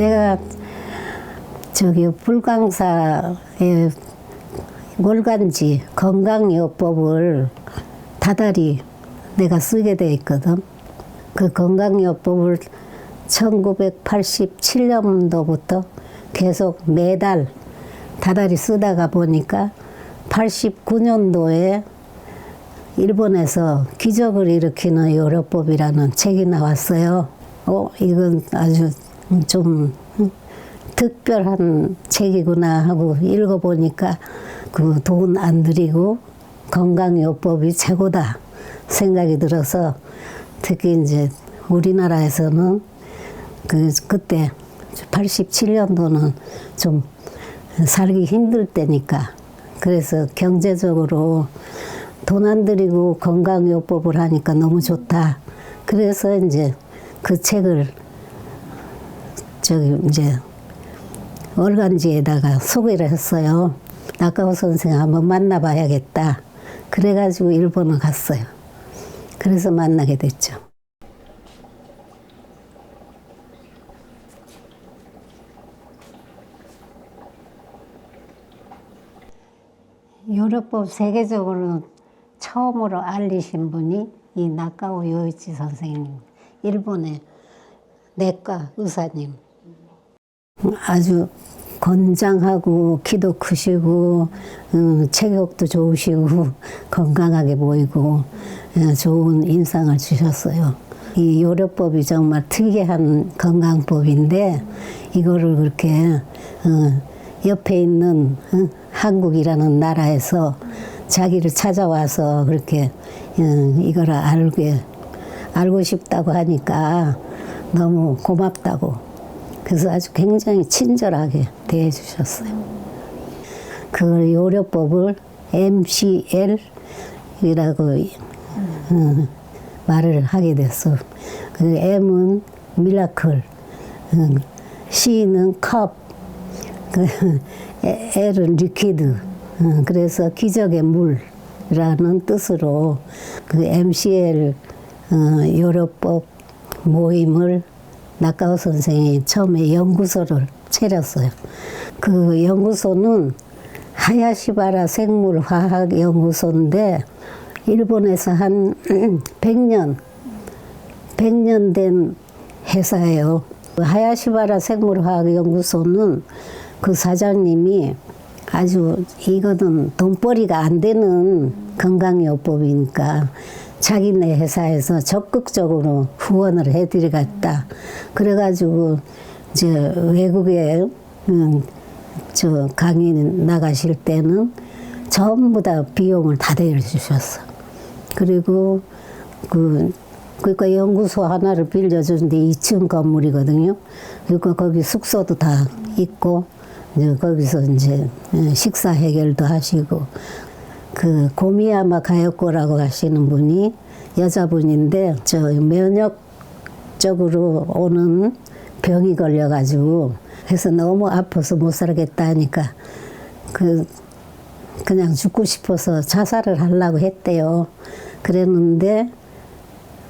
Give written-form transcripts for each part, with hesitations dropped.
내가 저기 불광사의 월간지 건강요법을 다달이 내가 쓰게 돼 있거든. 그 건강요법을 1987년도부터 계속 매달 다달이 쓰다가 보니까 89년도에 일본에서 기적을 일으키는 요법이라는 책이 나왔어요. 이건 아주 좀 특별한 책이구나 하고 읽어보니까 그 돈 안 들이고 건강요법이 최고다 생각이 들어서 특히 이제 우리나라에서는 그때 87년도는 좀 살기 힘들 때니까 그래서 경제적으로 돈 안 들이고 건강요법을 하니까 너무 좋다. 그래서 이제 그 책을 저기 이제 월간지에다가 소개를 했어요. 나카오 선생 한번 만나봐야겠다. 그래가지고 일본을 갔어요. 그래서 만나게 됐죠. 요법법 세계적으로 처음으로 알리신 분이 이 나카오 요이치 선생님, 일본의 내과 의사님. 아주 건장하고 키도 크시고 체격도 좋으시고 건강하게 보이고 좋은 인상을 주셨어요. 이 요법법이 정말 특이한 건강법인데 이거를 그렇게 옆에 있는 한국이라는 나라에서 자기를 찾아와서 그렇게 이걸 알고 싶다고 하니까 너무 고맙다고. 그래서 아주 굉장히 친절하게 대해 주셨어요. 그 요법을 MCL이라고 말을 하게 됐어. 그 M은 미라클, C는 컵, L은 리퀴드. 그래서 기적의 물이라는 뜻으로 그 MCL 요법 모임을 나카오 선생이 처음에 연구소를 차렸어요. 그 연구소는 하야시바라 생물화학연구소인데 일본에서 한 100년 된 회사예요. 하야시바라 생물화학연구소는 그 사장님이 아주 이거는 돈벌이가 안 되는 건강요법이니까 자기네 회사에서 적극적으로 후원을 해드리겠다. 그래가지고 이제 외국에 저 강의 나가실 때는 전부 다 비용을 다 대주셨어. 그리고 그러니까 연구소 하나를 빌려주는데 2층 건물이거든요. 그러니까 거기 숙소도 다 있고 이제 거기서 이제 식사 해결도 하시고. 그 고미야마 가요코라고 하시는 분이 여자분인데 저 면역적으로 오는 병이 걸려가지고 그래서 너무 아파서 못 살겠다 하니까 그냥 죽고 싶어서 자살을 하려고 했대요. 그랬는데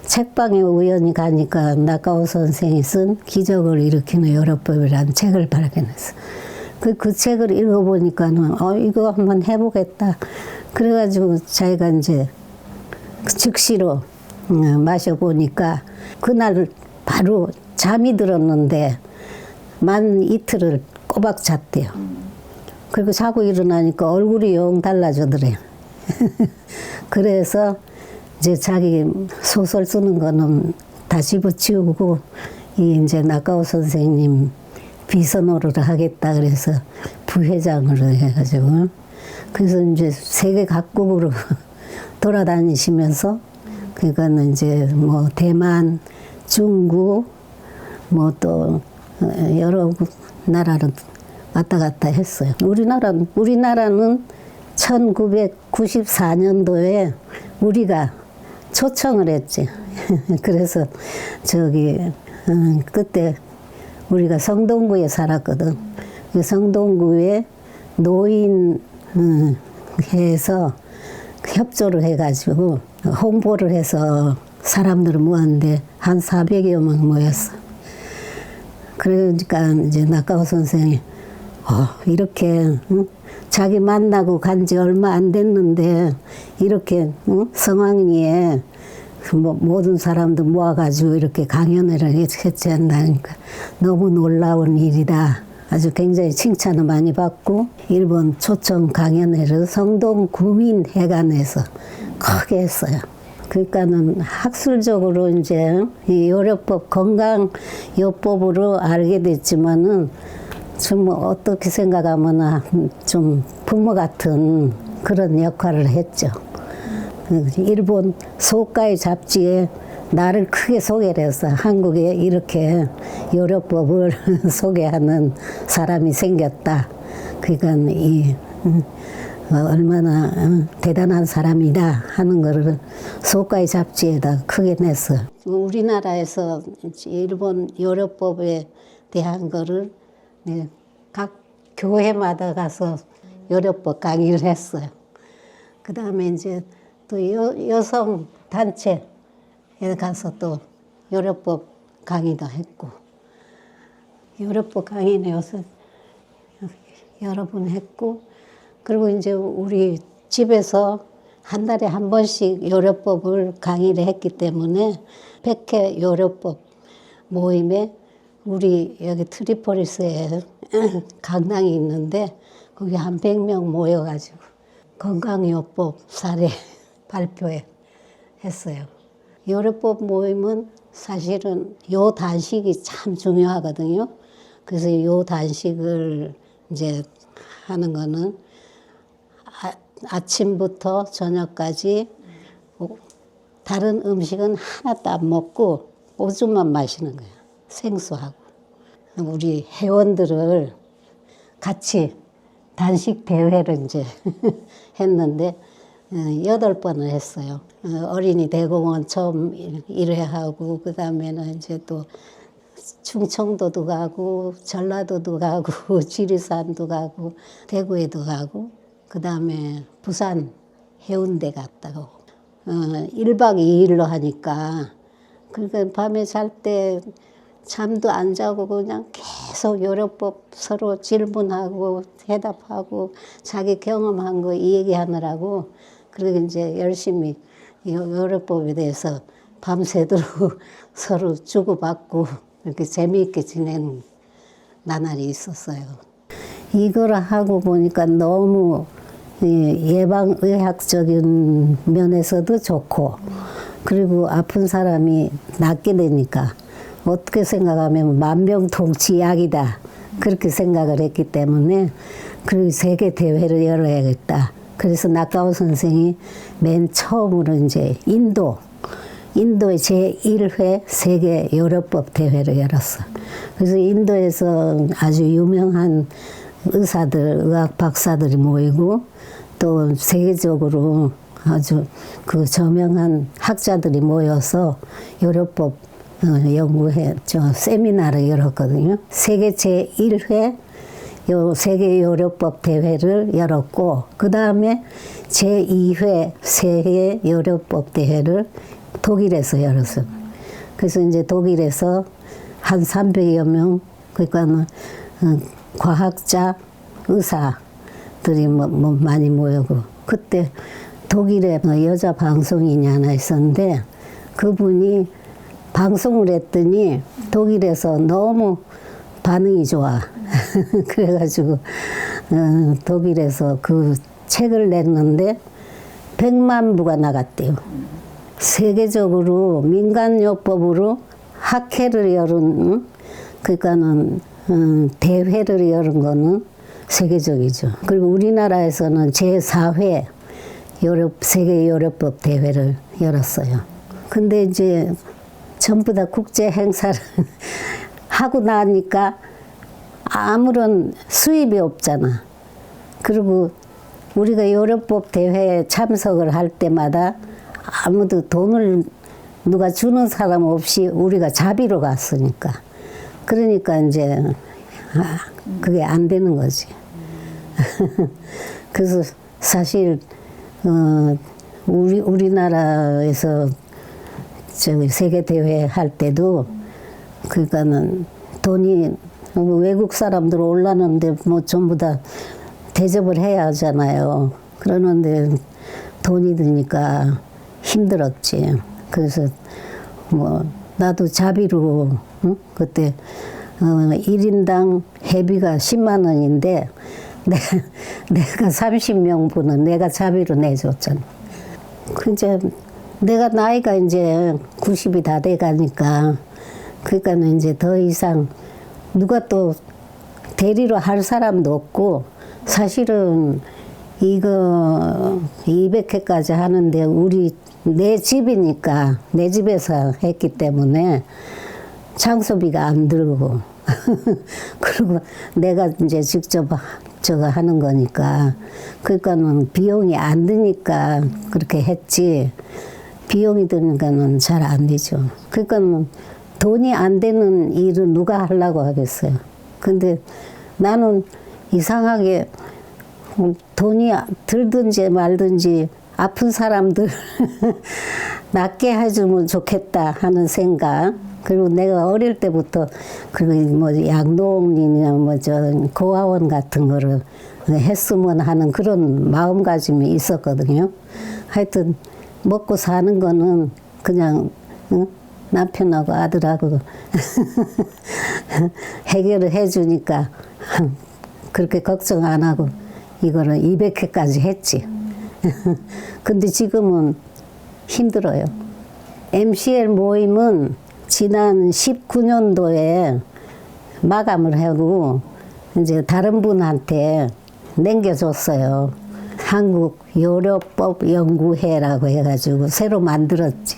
책방에 우연히 가니까 나카오 선생이 쓴 기적을 일으키는 요법이라는 책을 발견했어. 그 책을 읽어보니까는 이거 한번 해보겠다. 그래가지고 자기가 이제 즉시로 마셔보니까 그날 바로 잠이 들었는데 만 이틀을 꼬박 잤대요. 그리고 자고 일어나니까 얼굴이 영 달라지더래요. 그래서 이제 자기 소설 쓰는 거는 다 집어치우고 이제 나카오 선생님 비서노릇을 하겠다 그래서 부회장으로 해가지고 그래서 이제 세계 각국으로 돌아다니시면서 그거는 이제 뭐 대만, 중국 뭐 또 여러 나라를 왔다 갔다 했어요. 우리나라는 1994년도에 우리가 초청을 했지. 그래서 저기 그때 우리가 성동구에 살았거든. 그 성동구에 노인 해서 협조를 해가지고 홍보를 해서 사람들을 모았는데 한 400여 명 모였어. 그러니까 이제 낙가오 선생이 이렇게 자기 만나고 간 지 얼마 안 됐는데 이렇게 성황리에 모든 사람들 모아가지고 이렇게 강연회를 했지 않나니까 너무 놀라운 일이다. 아주 굉장히 칭찬을 많이 받고 일본 초청 강연회를 성동 구민회관에서 크게 했어요. 그러니까는 학술적으로 이제 이 요령법 건강요법으로 알게 됐지만은 좀 어떻게 생각하면 좀 부모 같은 그런 역할을 했죠. 일본 소가의 잡지에 나를 크게 소개를 해서 한국에 이렇게 요령법을 소개하는 사람이 생겼다. 그러니까 얼마나 대단한 사람이다 하는 거를 소가의 잡지에다 크게 냈어. 우리나라에서 일본 요령법에 대한 거를 각 교회마다 가서 요령법 강의를 했어요. 그 다음에 이제 또 여성 단체에 가서 또 요령법 강의도 했고, 요령법 강의는 요새 여러 번 했고, 그리고 이제 우리 집에서 한 달에 한 번씩 요령법을 강의를 했기 때문에 백회 요령법 모임에 우리 여기 트리포리스에 강당이 있는데 거기 한 100명 모여가지고 건강요법 사례 발표회 했어요. 요령법 모임은 사실은 요 단식이 참 중요하거든요. 그래서 요 단식을 이제 하는 거는 아침부터 저녁까지 다른 음식은 하나도 안 먹고 오줌만 마시는 거예요. 생수하고. 우리 회원들을 같이 단식 대회를 이제 했는데 8번을 했어요. 어린이 대공원 처음 1회하고 그다음에는 이제 또 충청도도 가고 전라도도 가고 지리산도 가고 대구에도 가고 그다음에 부산 해운대 갔다고 1박 2일로 하니까 그러니까 밤에 잘 때 잠도 안 자고 그냥 계속 요령법 서로 질문하고 대답하고 자기 경험한 거 얘기하느라고 그리고 이제 열심히 요령법에 대해서 밤새도록 서로 주고받고 이렇게 재미있게 지낸 나날이 있었어요. 이걸 하고 보니까 너무 예방의학적인 면에서도 좋고 그리고 아픈 사람이 낫게 되니까 어떻게 생각하면 만병통치약이다 그렇게 생각을 했기 때문에 그 세계 대회를 열어야겠다. 그래서 낙가오 선생이 맨 처음으로 이제 인도의 제1회 세계 요령법 대회를 열었어. 그래서 인도에서 아주 유명한 의사들, 의학 박사들이 모이고 또 세계적으로 아주 그 저명한 학자들이 모여서 요령법 연구회 세미나를 열었거든요. 세계 제1회 세계 요령법 대회를 열었고 그 다음에 제2회 세계 요령법 대회를 독일에서 열었어요. 그래서 이제 독일에서 한 300여 명 그러니까 과학자, 의사들이 많이 모이고 그때 독일에 여자 방송인이 하나 있었는데 그분이 방송을 했더니 독일에서 너무 반응이 좋아. 그래가지고 독일에서 그 책을 냈는데 100만 부가 나갔대요. 세계적으로 민간요법으로 학회를 열은 그러니까는 대회를 열은 거는 세계적이죠. 그리고 우리나라에서는 제4회 세계 요령법 대회를 열었어요. 근데 이제 전부 다 국제 행사를 하고 나니까 아무런 수입이 없잖아. 그리고 우리가 요령법 대회에 참석을 할 때마다 아무도 돈을 누가 주는 사람 없이 우리가 자비로 갔으니까. 그러니까 이제 그게 안 되는 거지. 그래서 사실 우리나라에서 저기 세계 대회 할 때도 그러니까는 돈이 외국 사람들 올라는데 뭐 전부 다 대접을 해야 하잖아요. 그러는데 돈이 드니까 힘들었지. 그래서 뭐 나도 자비로 응? 그때 1인당 회비가 10만 원인데 내가 30명분은 내가 자비로 내줬잖아. 그 이제 내가 나이가 이제 90이 다 돼가니까 그러니까는 이제 더 이상 누가 또 대리로 할 사람도 없고 사실은 이거 200회까지 하는데 내 집이니까 내 집에서 했기 때문에 장소비가 안 들고 그리고 내가 이제 직접 저거 하는 거니까 그러니까는 비용이 안 드니까 그렇게 했지 비용이 드니까는 잘 안 되죠. 그러니까는 돈이 안 되는 일을 누가 하려고 하겠어요. 근데 나는 이상하게 돈이 들든지 말든지 아픈 사람들 낫게 해주면 좋겠다 하는 생각. 그리고 내가 어릴 때부터 그리고 뭐 양로원이나 뭐 저 고아원 같은 거를 했으면 하는 그런 마음가짐이 있었거든요. 하여튼 먹고 사는 거는 그냥 응? 남편하고 아들하고 해결을 해주니까 그렇게 걱정 안 하고 이거를 200회까지 했지. 근데 지금은 힘들어요. MCL 모임은 지난 19년도에 마감을 하고 이제 다른 분한테 남겨줬어요. 한국요리법연구회라고 해가지고 새로 만들었지.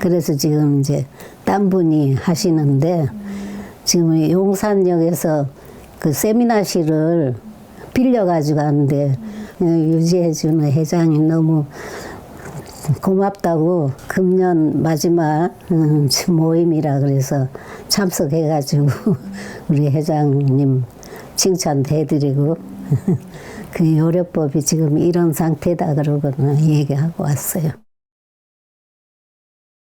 그래서 지금 이제 딴 분이 하시는데 지금 용산역에서 그 세미나실을 빌려가지고 하는데 유지해주는 회장이 너무 고맙다고 금년 마지막 모임이라 그래서 참석해가지고 우리 회장님 칭찬도 해드리고 그 요리법이 지금 이런 상태다 그러고는 얘기하고 왔어요.